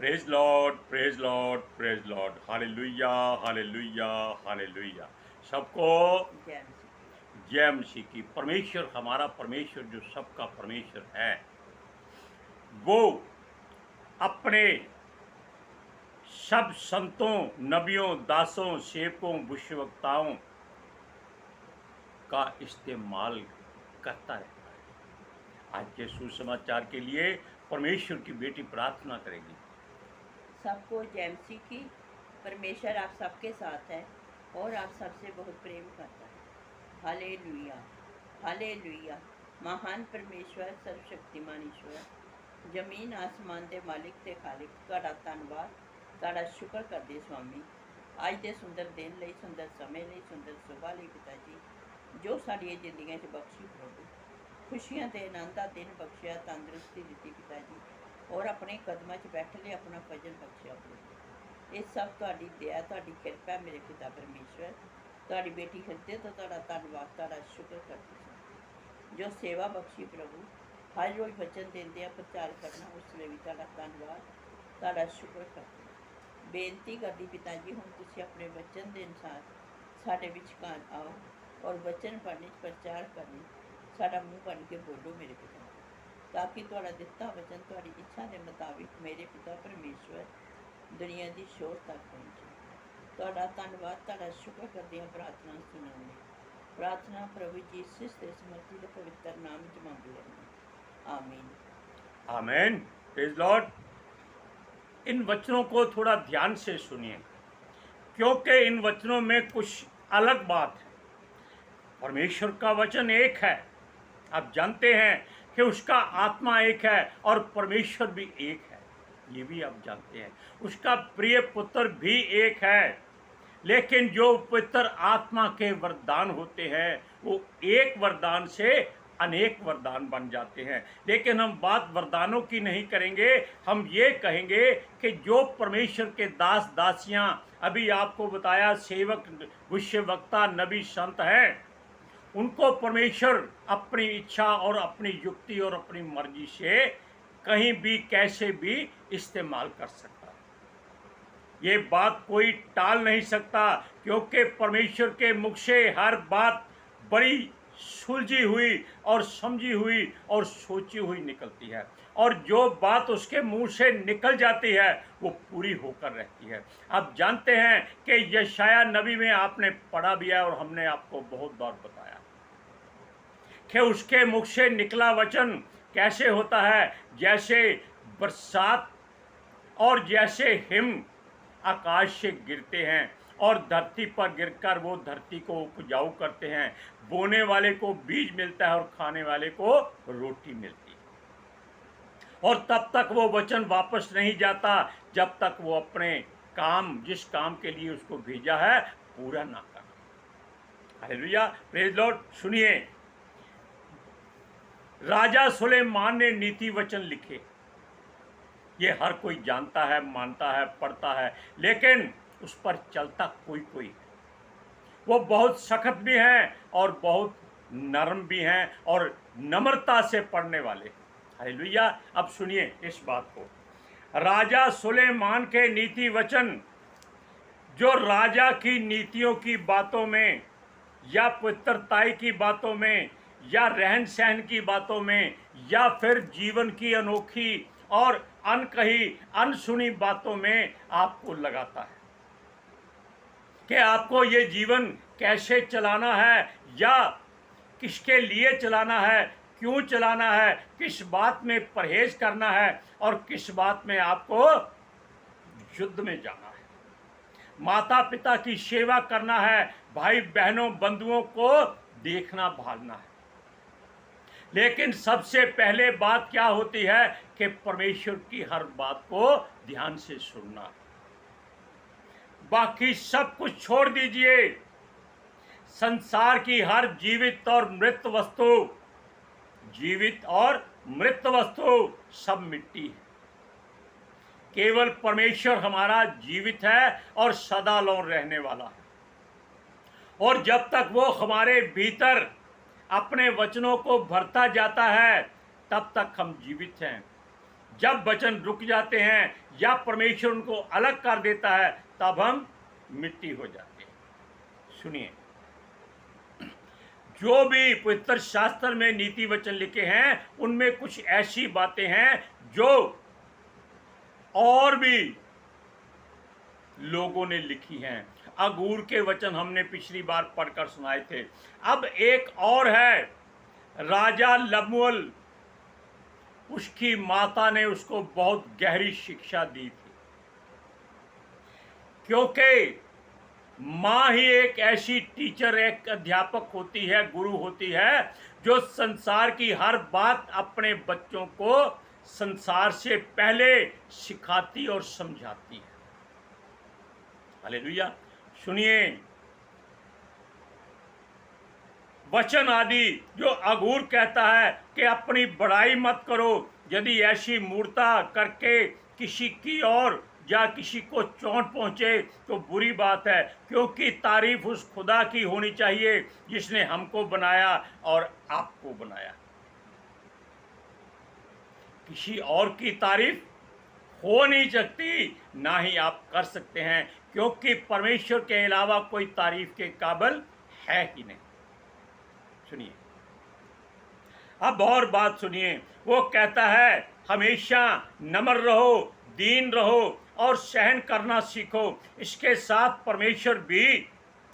Praise Lord, praise Lord, praise Lord. Hallelujah, hallelujah, hallelujah. सबको जय मसीह। जय मसीह की। परमेश्वर, हमारा परमेश्वर जो सबका परमेश्वर है, वो अपने सब संतों, नबियों, दासों, सेवकों, भविष्यवक्ताओं का इस्तेमाल करता रहता है। आज के सुसमाचार के लिए परमेश्वर की बेटी प्रार्थना करेगी। सबको जय मसीह की। परमेश्वर आप सबके साथ है और आप सबसे बहुत प्रेम करता है। Hallelujah, hallelujah. महान परमेश्वर, सर्वशक्तिमान ईश्वर, जमीन आसमान के मालिक ते खालिक, तुहाडा धन्नवाद, तुहाडा शुक्र करदे स्वामी। अज के सुंदर दिन लई, सुंदर समय लई, सुंदर सुबह लई पिता जी, जो साडियां जिंदगियां च बख्शी प्रभु। खुशियां ते आनंद दा दिन बख्शिया, तंदुरुस्ती दित्ती पिता जी, और अपने कदमां च बैठ ले अपना फजल बख्शिया प्रभु। ये सब तुहाडी दया, तुहाडी किरपा है मेरे पिता परमेश्वर। तुहाडी बेटी हृदय तो तुहाडा धन्नवाद, तुहाडा शुक्र करदी सां। जो सेवा बख्शी प्रभु, हर रोज़ वचन देंदे आ, प्रचार करना, उस लिए भी तुहाडा धन्नवाद, तुहाडा शुक्र करदी हां। बेनती करदी पिता जी, हुण तुसीं अपने वचन के अनुसार साडे विचकार आओ और वचन पढ़ने प्रचार करने साडा मुँह बन के बोलो मेरे पिता, ताकि तुहाडा दिता वचन तुहाडी इच्छा के मुताबिक मेरे पिता परमेश्वर दुनिया की शोर तक पहुँचे। तुहाडा धन्नवाद, तुहाडा शुक्र करदे हां प्रार्थना सुनने लई। प्रार्थना प्रभु यीशु के समर्थी के पवित्र नाम च मंग लैंदे, आमीन। आमेन। Praise Lord. इन वचनों को थोड़ा ध्यान से सुनिए, क्योंकि इन वचनों में कुछ अलग बात है। परमेश्वर का वचन एक है, आप जानते हैं कि उसका आत्मा एक है और परमेश्वर भी एक है, ये भी आप जानते हैं। उसका प्रिय पुत्र भी एक है, लेकिन जो पवित्र आत्मा के वरदान होते हैं वो एक वरदान से अनेक वरदान बन जाते हैं। लेकिन हम बात वरदानों की नहीं करेंगे, हम ये कहेंगे कि जो परमेश्वर के दास दासियां, अभी आपको बताया सेवक, भविष्यवक्ता, नबी, संत हैं, उनको परमेश्वर अपनी इच्छा और अपनी युक्ति और अपनी मर्जी से कहीं भी कैसे भी इस्तेमाल कर सकता है। ये बात कोई टाल नहीं सकता, क्योंकि परमेश्वर के मुख से हर बात बड़ी सुलझी हुई और समझी हुई और सोची हुई निकलती है, और जो बात उसके मुंह से निकल जाती है वो पूरी होकर रहती है। आप जानते हैं कि यशाया नबी में आपने पढ़ा भी है और हमने आपको बहुत बार बताया कि उसके मुख से निकला वचन कैसे होता है, जैसे बरसात और जैसे हिम आकाश से गिरते हैं और धरती पर गिरकर वो धरती को उपजाऊ करते हैं। बोने वाले को बीज मिलता है और खाने वाले को रोटी मिलती है। और तब तक वो वचन वापस नहीं जाता जब तक वो अपने काम, जिस काम के लिए उसको भेजा है, पूरा ना कर। Hallelujah, praise Lord. सुनिए, राजा सुलेमान ने नीति वचन लिखे, ये हर कोई जानता है, मानता है, पढ़ता है, लेकिन उस पर चलता कोई कोई है। वो बहुत सख्त भी हैं और बहुत नरम भी हैं और नम्रता से पढ़ने वाले। हालेलुया। अब सुनिए इस बात को, राजा सुलेमान के नीति वचन जो राजा की नीतियों की बातों में या पवित्रताई की बातों में या रहन सहन की बातों में या फिर जीवन की अनोखी और अनकही अनसुनी बातों में आपको लगाता है कि आपको ये जीवन कैसे चलाना है या किसके लिए चलाना है, क्यों चलाना है, किस बात में परहेज करना है और किस बात में आपको युद्ध में जाना है। माता पिता की सेवा करना है, भाई बहनों बंधुओं को देखना भालना है। लेकिन सबसे पहले बात क्या होती है कि परमेश्वर की हर बात को ध्यान से सुनना है। बाकी सब कुछ छोड़ दीजिए। संसार की हर जीवित और मृत वस्तु, जीवित और मृत वस्तु सब मिट्टी है। केवल परमेश्वर हमारा जीवित है और सदालों रहने वाला है, और जब तक वो हमारे भीतर अपने वचनों को भरता जाता है तब तक हम जीवित हैं। जब वचन रुक जाते हैं या परमेश्वर उनको अलग कर देता है, तब हम मिट्टी हो जाते हैं। सुनिए, जो भी पवित्र शास्त्र में नीति वचन लिखे हैं, उनमें कुछ ऐसी बातें हैं जो और भी लोगों ने लिखी हैं। अगूर के वचन हमने पिछली बार पढ़कर सुनाए थे। अब एक और है, राजा लमुएल, उसकी माता ने उसको बहुत गहरी शिक्षा दी थी, क्योंकि माँ ही एक ऐसी टीचर, एक अध्यापक होती है, गुरु होती है, जो संसार की हर बात अपने बच्चों को संसार से पहले सिखाती और समझाती है। हालेलुया। सुनिए, वचन आदि जो अगूर कहता है कि अपनी बड़ाई मत करो, यदि ऐसी मूर्ता करके किसी की और या किसी को चोट पहुंचे तो बुरी बात है, क्योंकि तारीफ उस खुदा की होनी चाहिए जिसने हमको बनाया और आपको बनाया। किसी और की तारीफ हो नहीं सकती, ना ही आप कर सकते हैं, क्योंकि परमेश्वर के अलावा कोई तारीफ के काबिल है ही नहीं। सुनिए, अब और बात सुनिए। वो कहता है हमेशा नम्र रहो, दीन रहो और सहन करना सीखो। इसके साथ परमेश्वर भी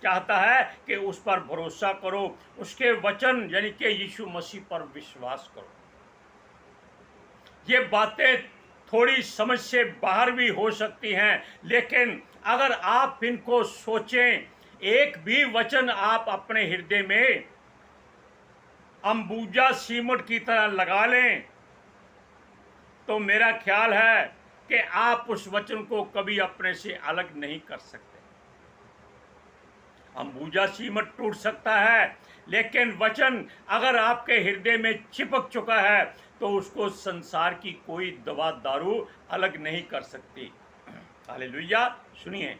चाहता है कि उस पर भरोसा करो, उसके वचन यानी कि यीशु मसीह पर विश्वास करो। ये बातें थोड़ी समझ से बाहर भी हो सकती हैं, लेकिन अगर आप इनको सोचें, एक भी वचन आप अपने हृदय में अंबुजा सीमेंट की तरह लगा लें, तो मेरा ख्याल है कि आप उस वचन को कभी अपने से अलग नहीं कर सकते। अंबुजा सीमेंट टूट सकता है, लेकिन वचन अगर आपके हृदय में चिपक चुका है तो उसको संसार की कोई दवा दारू अलग नहीं कर सकती। हालेलुया। सुनिए,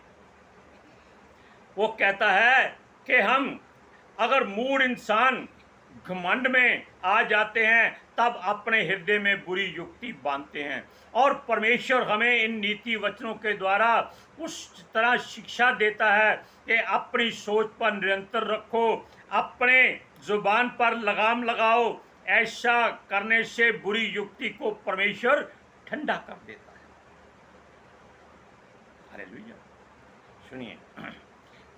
वो कहता है कि हम अगर मूढ़ इंसान घमंड में आ जाते हैं, तब अपने हृदय में बुरी युक्ति बांधते हैं, और परमेश्वर हमें इन नीति वचनों के द्वारा उस तरह शिक्षा देता है कि अपनी सोच पर निरंतर रखो, अपने जुबान पर लगाम लगाओ। ऐसा करने से बुरी युक्ति को परमेश्वर ठंडा कर देता है। हालेलुया। सुनिए,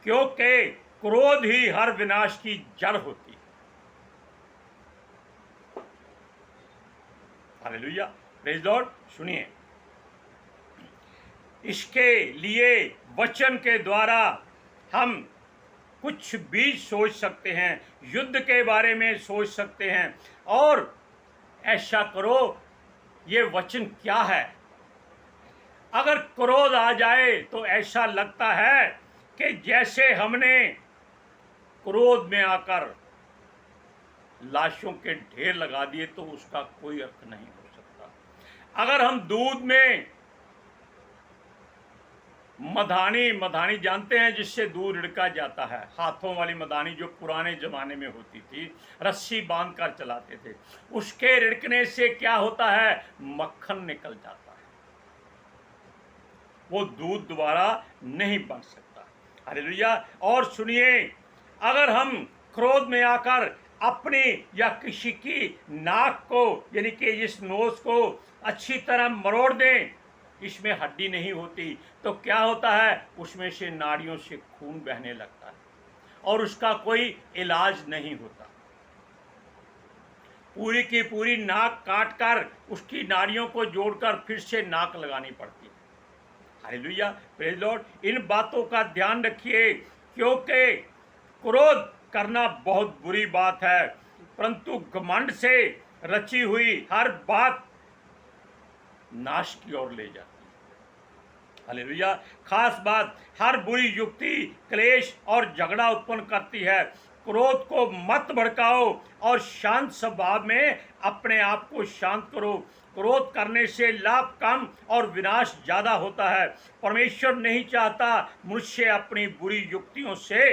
क्योंकि क्रोध ही हर विनाश की जड़ होती है। Hallelujah, praise Lord. सुनिए, इसके लिए वचन के द्वारा हम कुछ भी सोच सकते हैं, युद्ध के बारे में सोच सकते हैं, और ऐसा करो, ये वचन क्या है। अगर क्रोध आ जाए तो ऐसा लगता है कि जैसे हमने क्रोध में आकर लाशों के ढेर लगा दिए, तो उसका कोई अर्थ नहीं हो सकता। अगर हम दूध में मधानी जानते हैं, जिससे दूध रिड़का जाता है, हाथों वाली मधानी जो पुराने जमाने में होती थी, रस्सी बांध कर चलाते थे, उसके रिड़कने से क्या होता है, मक्खन निकल जाता है, वो दूध दोबारा नहीं बन सकता। हालेलुया। और सुनिए, अगर हम क्रोध में आकर अपनी या किसी की नाक को यानी कि इस नोज को अच्छी तरह मरोड़ दें, इसमें हड्डी नहीं होती, तो क्या होता है, उसमें से नाड़ियों से खून बहने लगता है और उसका कोई इलाज नहीं होता। पूरी की पूरी नाक काट कर उसकी नाड़ियों को जोड़कर फिर से नाक लगानी पड़ती है। Hallelujah, praise Lord. इन बातों का ध्यान रखिए, क्योंकि क्रोध करना बहुत बुरी बात है, परंतु घमंड से रची हुई हर बात नाश की ओर ले जाती है। हालेलुया। खास बात, हर बुरी युक्ति क्लेश और झगड़ा उत्पन्न करती है। क्रोध को मत भड़काओ और शांत स्वभाव में अपने आप को शांत करो। क्रोध करने से लाभ कम और विनाश ज़्यादा होता है। परमेश्वर नहीं चाहता मनुष्य अपनी बुरी युक्तियों से,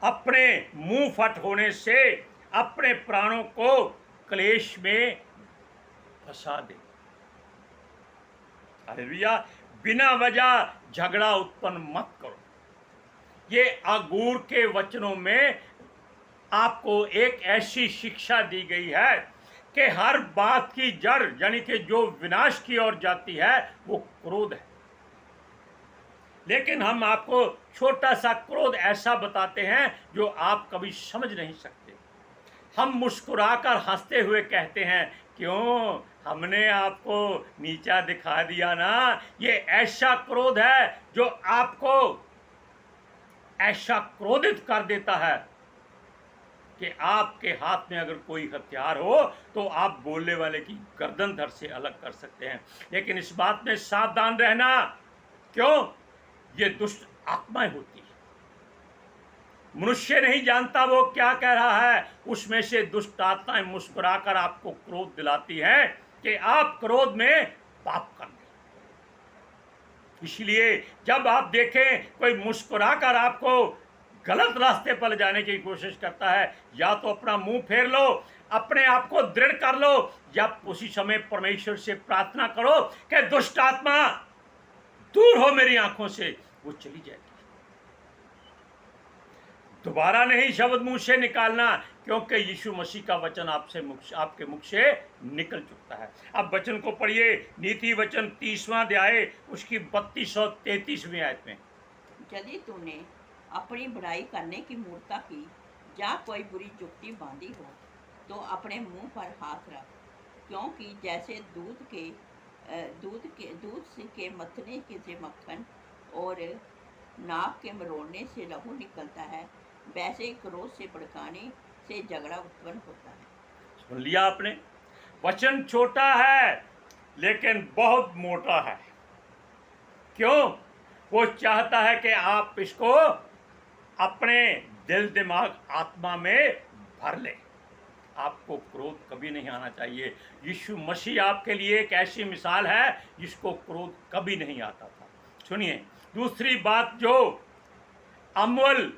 अपने मुंह फट होने से अपने प्राणों को क्लेश में फंसा दे। हालेलुया। बिना वजह झगड़ा उत्पन्न मत करो। ये आगूर के वचनों में आपको एक ऐसी शिक्षा दी गई है कि हर बात की जड़ यानी कि जो विनाश की ओर जाती है वो क्रोध है। लेकिन हम आपको छोटा सा क्रोध ऐसा बताते हैं जो आप कभी समझ नहीं सकते। हम मुस्कुराकर हंसते हुए कहते हैं, क्यों, हमने आपको नीचा दिखा दिया ना। ये ऐसा क्रोध है जो आपको ऐसा क्रोधित कर देता है कि आपके हाथ में अगर कोई हथियार हो तो आप बोलने वाले की गर्दन धड़ से अलग कर सकते हैं। लेकिन इस बात में सावधान रहना, क्यों, ये दुष्ट आत्माएं होती है। मनुष्य नहीं जानता वो क्या कह रहा है, उसमें से दुष्ट आत्माएं मुस्कुराकर आपको क्रोध दिलाती है कि आप क्रोध में पाप कर दें। इसलिए जब आप देखें कोई मुस्कुराकर आपको गलत रास्ते पर ले जाने की कोशिश करता है, या तो अपना मुंह फेर लो, अपने आप को दृढ़ कर लो, या उसी समय परमेश्वर से प्रार्थना करो कि दुष्ट आत्मा दूर हो मेरी आंखों से, वो चली जाएगी। दोबारा नहीं शब्द मुंह से निकालना, क्योंकि यीशु मसीह का वचन आपके मुख से निकल चुका है। अब वचन को पढ़िए, नीति वचन 30वां अध्याय उसकी 32 और 33वीं आयत में। यदि तूने अपनी बुराई करने की मूर्खता की या कोई बुरी जुक्ति बांधी हो तो अपने मुंह पर हाथ रख, क्योंकि जैसे दूध के मथने के से मक्खन और नाक के मरोड़ने से लहू निकलता है, वैसे ही क्रोध से भड़काने से झगड़ा उत्पन्न होता है। सुन लिया आपने, वचन छोटा है लेकिन बहुत मोटा है। क्यों? वो चाहता है कि आप इसको अपने दिल दिमाग आत्मा में भर ले। आपको क्रोध कभी नहीं आना चाहिए। यीशु मसीह आपके लिए एक ऐसी मिसाल है जिसको क्रोध कभी नहीं आता था। सुनिए, दूसरी बात जो अमूल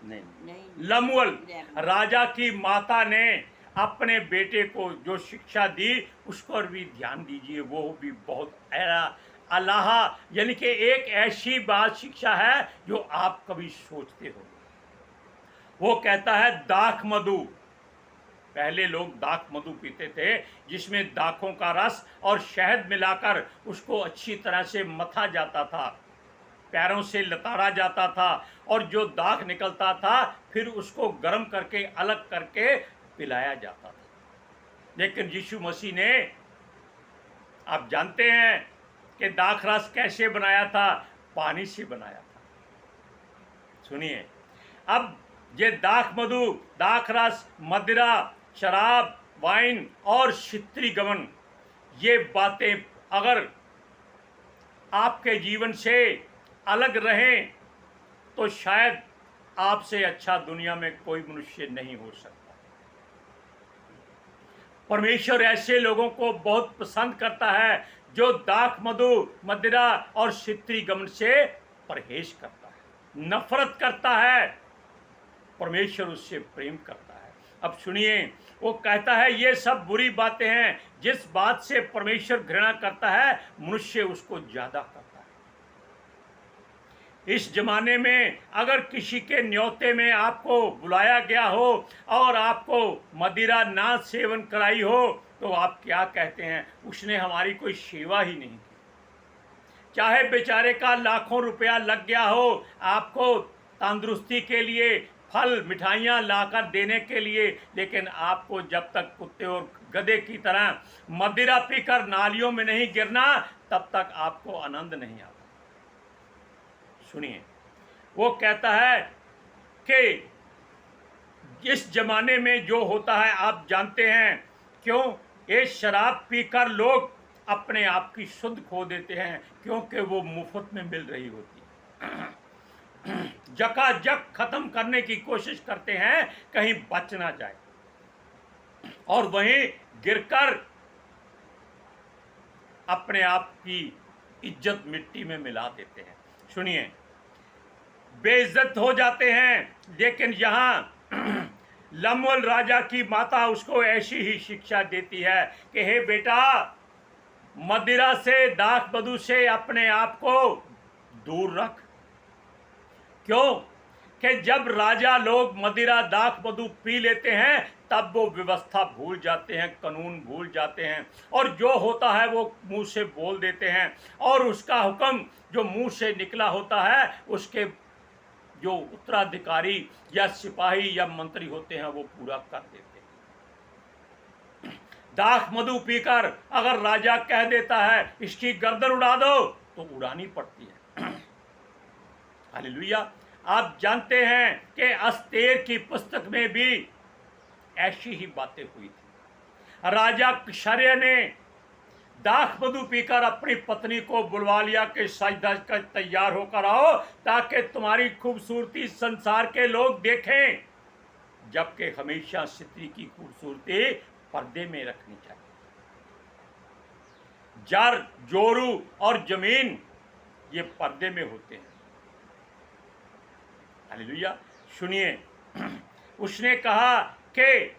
नहीं लमुअल राजा की माता ने अपने बेटे को जो शिक्षा दी उस पर भी ध्यान दीजिए। वो भी बहुत अल्लाह यानी कि एक ऐसी बात शिक्षा है जो आप कभी सोचते हो। वो कहता है दाख मधु। पहले लोग दाख मधु पीते थे जिसमें दाखों का रस और शहद मिलाकर उसको अच्छी तरह से मथा जाता था, पैरों से लताड़ा जाता था, और जो दाग निकलता था फिर उसको गर्म करके अलग करके पिलाया जाता था। लेकिन यीशु मसीह ने, आप जानते हैं कि दाख रस कैसे बनाया था? पानी से बनाया था। सुनिए, अब ये दाख मधु, दाख रस, मदिरा, शराब, वाइन और शित्री गमन, ये बातें अगर आपके जीवन से अलग रहें तो शायद आपसे अच्छा दुनिया में कोई मनुष्य नहीं हो सकता। परमेश्वर ऐसे लोगों को बहुत पसंद करता है जो दाख मधु, मदिरा और शित्री गमन से परहेज करता है, नफरत करता है। परमेश्वर उससे प्रेम करता है। अब सुनिए, वो कहता है ये सब बुरी बातें हैं, जिस बात से परमेश्वर घृणा करता है मनुष्य उसको ज्यादा करता है। इस जमाने में अगर किसी के न्योते में आपको बुलाया गया हो और आपको मदिरा ना सेवन कराई हो तो आप क्या कहते हैं? उसने हमारी कोई सेवा ही नहीं की। चाहे बेचारे का लाखों रुपया लग गया हो आपको तंदुरुस्ती के लिए, फल मिठाइयाँ लाकर देने के लिए, लेकिन आपको जब तक कुत्ते और गधे की तरह मदिरा पीकर नालियों में नहीं गिरना तब तक आपको आनंद नहीं आता। सुनिए, वो कहता है कि इस जमाने में जो होता है आप जानते हैं। क्यों? ये शराब पीकर लोग अपने आप की शुद्ध खो देते हैं, क्योंकि वो मुफ्त में मिल रही होती है। जकाजक खत्म करने की कोशिश करते हैं कहीं बच ना जाए, और वहीं गिरकर अपने आप की इज्जत मिट्टी में मिला देते हैं। सुनिए, बेइज्जत हो जाते हैं। लेकिन यहाँ लमुएल राजा की माता उसको ऐसी ही शिक्षा देती है कि हे बेटा, मदिरा से, दाख मधु से अपने आप को दूर रख। क्यों? कि जब राजा लोग मदिरा, दाख मधु पी लेते हैं तब वो व्यवस्था भूल जाते हैं, कानून भूल जाते हैं, और जो होता है वो मुंह से बोल देते हैं, और उसका हुक्म जो मुंह से निकला होता है उसके जो उत्तराधिकारी या सिपाही या मंत्री होते हैं वो पूरा कर देते हैं। दाख मधु पीकर अगर राजा कह देता है इसकी गर्दन उड़ा दो तो उड़ानी पड़ती है। हालेलुया। आप जानते हैं कि अस्तेर की पुस्तक में भी ऐसी ही बातें हुई थी। राजा क्षर्य ने दाख मधु पीकर अपनी पत्नी को बुलवा लिया कि सज धज कर तैयार होकर आओ ताकि तुम्हारी खूबसूरती संसार के लोग देखें, जबकि हमेशा स्त्री की खूबसूरती पर्दे में रखनी चाहिए। जर, जोरू और जमीन ये पर्दे में होते हैं। हालेलुया। सुनिए, उसने कहा कि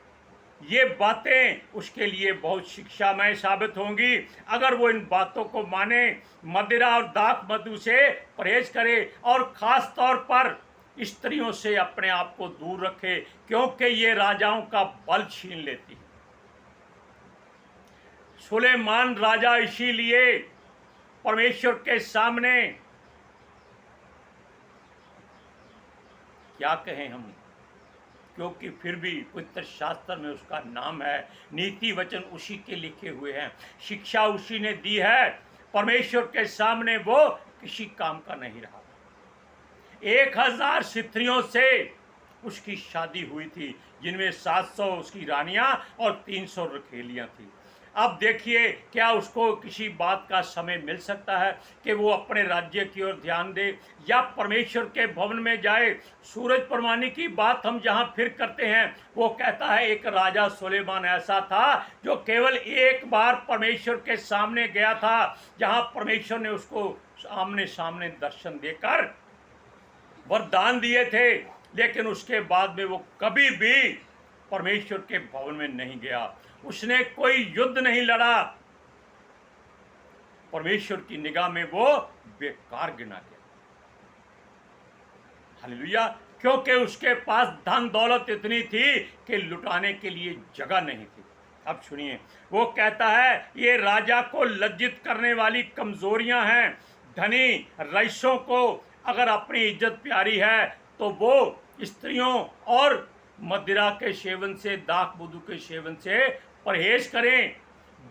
ये बातें उसके लिए बहुत शिक्षामय साबित होंगी अगर वो इन बातों को माने, मदिरा और दाख मधु से परहेज करे और खास तौर पर स्त्रियों से अपने आप को दूर रखे, क्योंकि ये राजाओं का बल छीन लेती है। सुलेमान राजा इसीलिए परमेश्वर के सामने क्या कहें हम, क्योंकि फिर भी पवित्र शास्त्र में उसका नाम है, नीति वचन उसी के लिखे हुए हैं, शिक्षा उसी ने दी है। परमेश्वर के सामने वो किसी काम का नहीं रहा। 1000 स्त्रियों से उसकी शादी हुई थी, जिनमें 700 उसकी रानियां और 300 रखेलियां थी। अब देखिए, क्या उसको किसी बात का समय मिल सकता है कि वो अपने राज्य की ओर ध्यान दे या परमेश्वर के भवन में जाए। सूरज परवानी की बात हम जहाँ फिर करते हैं, वो कहता है एक राजा सुलेमान ऐसा था जो केवल एक बार परमेश्वर के सामने गया था, जहाँ परमेश्वर ने उसको आमने सामने दर्शन देकर वरदान दिए थे, लेकिन उसके बाद में वो कभी भी परमेश्वर के भवन में नहीं गया। उसने कोई युद्ध नहीं लड़ा। परमेश्वर की निगाह में वो बेकार गिना गया। हालेलुया। क्योंकि उसके पास धन दौलत इतनी थी कि लुटाने के लिए जगह नहीं थी। अब सुनिए, वो कहता है ये राजा को लज्जित करने वाली कमजोरियां हैं। धनी रईसों को अगर अपनी इज्जत प्यारी है तो वो स्त्रियों और मदिरा के सेवन से, दाख मधु के सेवन से परहेज करें,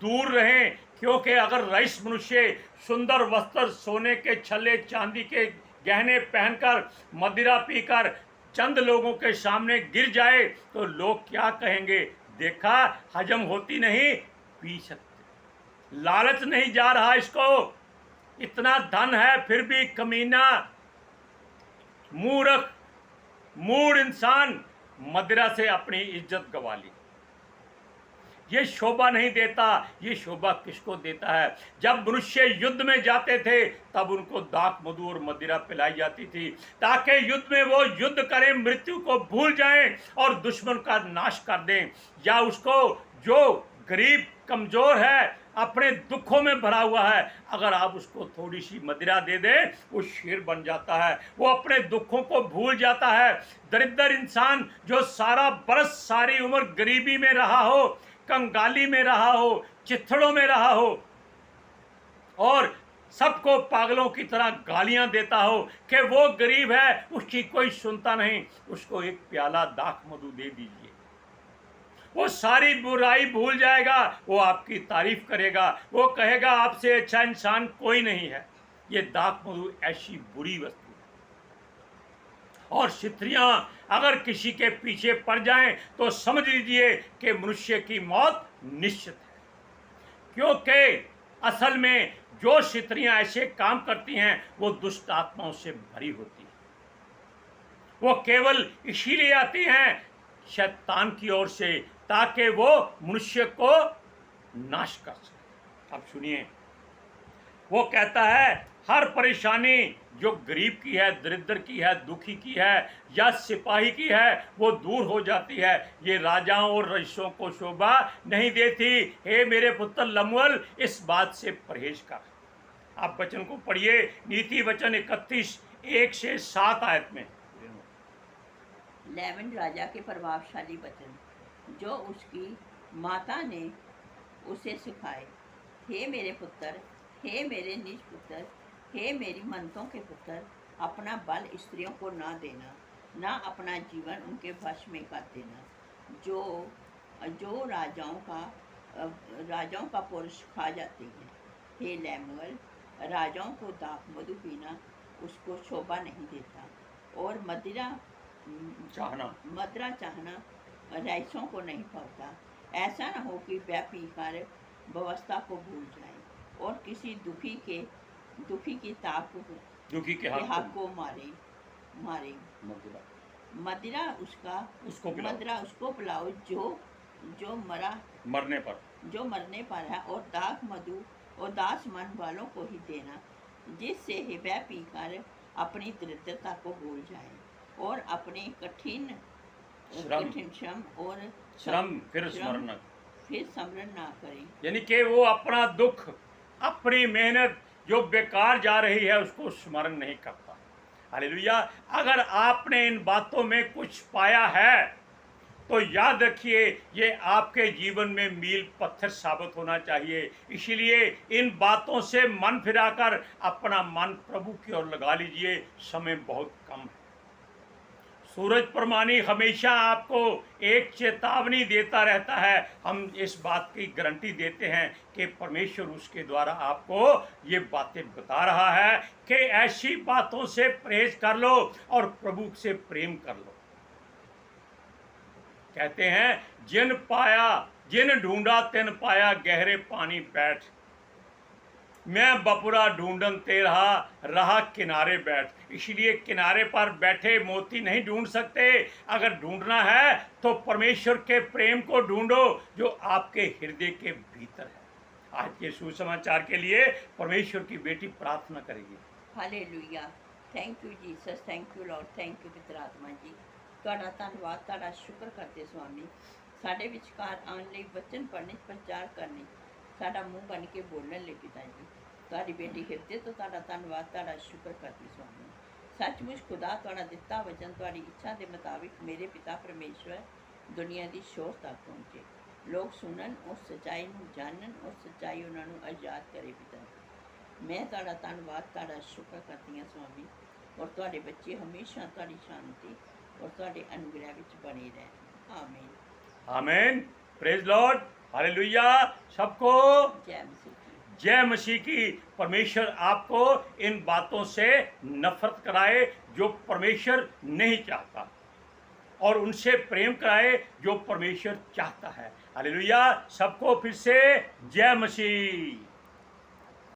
दूर रहें, क्योंकि अगर रईस मनुष्य सुंदर वस्त्र, सोने के छल्ले, चांदी के गहने पहनकर मदिरा पीकर चंद लोगों के सामने गिर जाए तो लोग क्या कहेंगे? देखा, हजम होती नहीं, पी सकते। लालच नहीं जा रहा इसको, इतना धन है फिर भी कमीना, मूर्ख, मूढ़ इंसान मदिरा से अपनी इज्जत गंवा ली। ये शोभा नहीं देता। ये शोभा किसको देता है? जब मनुष्य युद्ध में जाते थे तब उनको दाख मधु और मदिरा पिलाई जाती थी ताकि युद्ध में वो युद्ध करें, मृत्यु को भूल जाएं और दुश्मन का नाश कर दें। या उसको जो गरीब कमजोर है, अपने दुखों में भरा हुआ है, अगर आप उसको थोड़ी सी मदिरा दे दें वो शेर बन जाता है, वो अपने दुखों को भूल जाता है। दरिद्र इंसान जो सारा बरस, सारी उम्र गरीबी में रहा हो, कंगाली में रहा हो, चिथड़ों में रहा हो और सबको पागलों की तरह गालियां देता हो कि वो गरीब है, उसकी कोई सुनता नहीं, उसको एक प्याला दाख मधु दे दीजिए, वो सारी बुराई भूल जाएगा, वो आपकी तारीफ करेगा, वो कहेगा आपसे अच्छा इंसान कोई नहीं है। ये दाख मधु ऐसी बुरी वस्तु है। और स्त्रियां अगर किसी के पीछे पड़ जाएं तो समझ लीजिए कि मनुष्य की मौत निश्चित है, क्योंकि असल में जो स्त्रियां ऐसे काम करती हैं वो दुष्ट आत्माओं से भरी होती है। वो केवल इसीलिए आती हैं शैतान की ओर से ताकि वो मनुष्य को नाश कर सके। अब सुनिए, वो कहता है हर परेशानी जो गरीब की है, दरिद्र की है, दुखी की है या सिपाही की है, वो दूर हो जाती है। ये राजाओं और रईसों को शोभा नहीं देती। हे मेरे पुत्र लमुएल, इस बात से परहेज कर। आप वचन को पढ़िए, नीति वचन 31 1 से 7 आयत में। लेमन राजा के प्रभावशाली वचन जो उसकी माता ने उसे सिखाए। हे मेरे पुत्र, हे मेरे निज पुत्र, हे मेरी मनतों के पुत्र, अपना बल स्त्रियों को ना देना, ना अपना जीवन उनके वश में कर देना। जो राजाओं का पुरुष खा जाती है। हे लैमुएल, राजाओं को दाख मधु पीना उसको शोभा नहीं देता, और मदिरा चाहना रईसों को नहीं पाता। ऐसा न हो कि वह पीकर व्यवस्था को भूल जाए और किसी दुखी की ताक दुखी के हाथ को मारे। मदिरा उसको पिलाओ जो मरने पर है, और दाख मधु और दास मन वालों को ही देना, जिससे वह पीकर अपनी दरिद्रता को भूल जाए और अपने कठिन श्रम फिर स्मरण ना करें। यानी कि वो अपना दुख, अपनी मेहनत जो बेकार जा रही है उसको स्मरण नहीं करता। हालेलुया। अगर आपने इन बातों में कुछ पाया है तो याद रखिए, ये आपके जीवन में मील पत्थर साबित होना चाहिए। इसीलिए इन बातों से मन फिराकर अपना मन प्रभु की ओर लगा लीजिए। समय बहुत कम है। सूरज प्रमाणी हमेशा आपको एक चेतावनी देता रहता है। हम इस बात की गारंटी देते हैं कि परमेश्वर उसके द्वारा आपको ये बातें बता रहा है कि ऐसी बातों से परहेज कर लो और प्रभु से प्रेम कर लो। कहते हैं जिन ढूंढा तिन पाया, गहरे पानी बैठ। मैं बपुरा ढूंढन ते रहा किनारे बैठ। इसलिए किनारे पर बैठे मोती नहीं ढूंढ सकते। अगर ढूंढना है तो परमेश्वर के प्रेम को ढूंढो जो आपके हृदय के भीतर है। आज के सुसमाचार के लिए परमेश्वर की बेटी प्रार्थना करेगी। Hallelujah. Thank you Jesus, thank you Lord, thank you पवित्र आत्मा जी। ਤੁਹਾਡਾ ਧੰਨਵਾਦ, ਤੁਹਾਡਾ ਸ਼ੁਕਰ ਕਰਦੇ स्वामी। ਸਾਡੇ ਵਿਚਕਾਰ ਆਉਣ ਲਈ ਵਚਨ ਪੜ੍ਹਨੇ, ਪ੍ਰਚਾਰ ਕਰਨੇ, ਸਾਡਾ ਮੂੰਹ ਬਣ ਕੇ ਬੋਲਣ ਲਈ ਪਿਤਾ ਜੀ। ਤੁਹਾਡੀ ਬੇਟੀ ਹਿਰਦੇ ਤੋਂ ਤੁਹਾਡਾ ਧੰਨਵਾਦ, ਤੁਹਾਡਾ ਸ਼ੁਕਰ ਕਰਦੀ स्वामी। ਸੱਚਮੁੱਚ ਖੁਦਾ ਤੁਹਾਡਾ ਦਿੱਤਾ ਵਚਨ ਤੁਹਾਡੀ ਇੱਛਾ ਦੇ ਮੁਤਾਬਿਕ ਮੇਰੇ ਪਿਤਾ ਪਰਮੇਸ਼ਵਰ ਦੁਨੀਆ ਦੀ ਸ਼ੋਰ ਤੱਕ ਪਹੁੰਚੇ। ਲੋਕ ਸੁਣਨ, ਉਸ ਸੱਚਾਈ ਨੂੰ ਜਾਣਨ, ਉਸ ਸੱਚਾਈ ਉਹਨਾਂ ਨੂੰ ਆਜ਼ਾਦ ਕਰੇ ਪਿਤਾ। ਮੈਂ ਤੁਹਾਡਾ ਧੰਨਵਾਦ, ਤੁਹਾਡਾ ਸ਼ੁਕਰ ਕਰਦੀ ਹਾਂ स्वामी। ਔਰ ਤੁਹਾਡੇ ਬੱਚੇ ਹਮੇਸ਼ਾ ਤੁਹਾਡੀ ਸ਼ਾਂਤੀ और ਤੁਹਾਡੇ अनुग्रह ਵਿੱਚ बने रहें। आमीन आमीन। Praise Lord. हालेलुया। सबको जय मसीह की। परमेश्वर आपको इन बातों से नफरत कराए जो परमेश्वर नहीं चाहता, और उनसे प्रेम कराए जो परमेश्वर चाहता है। हालेलुया। सबको फिर से जय मसीह।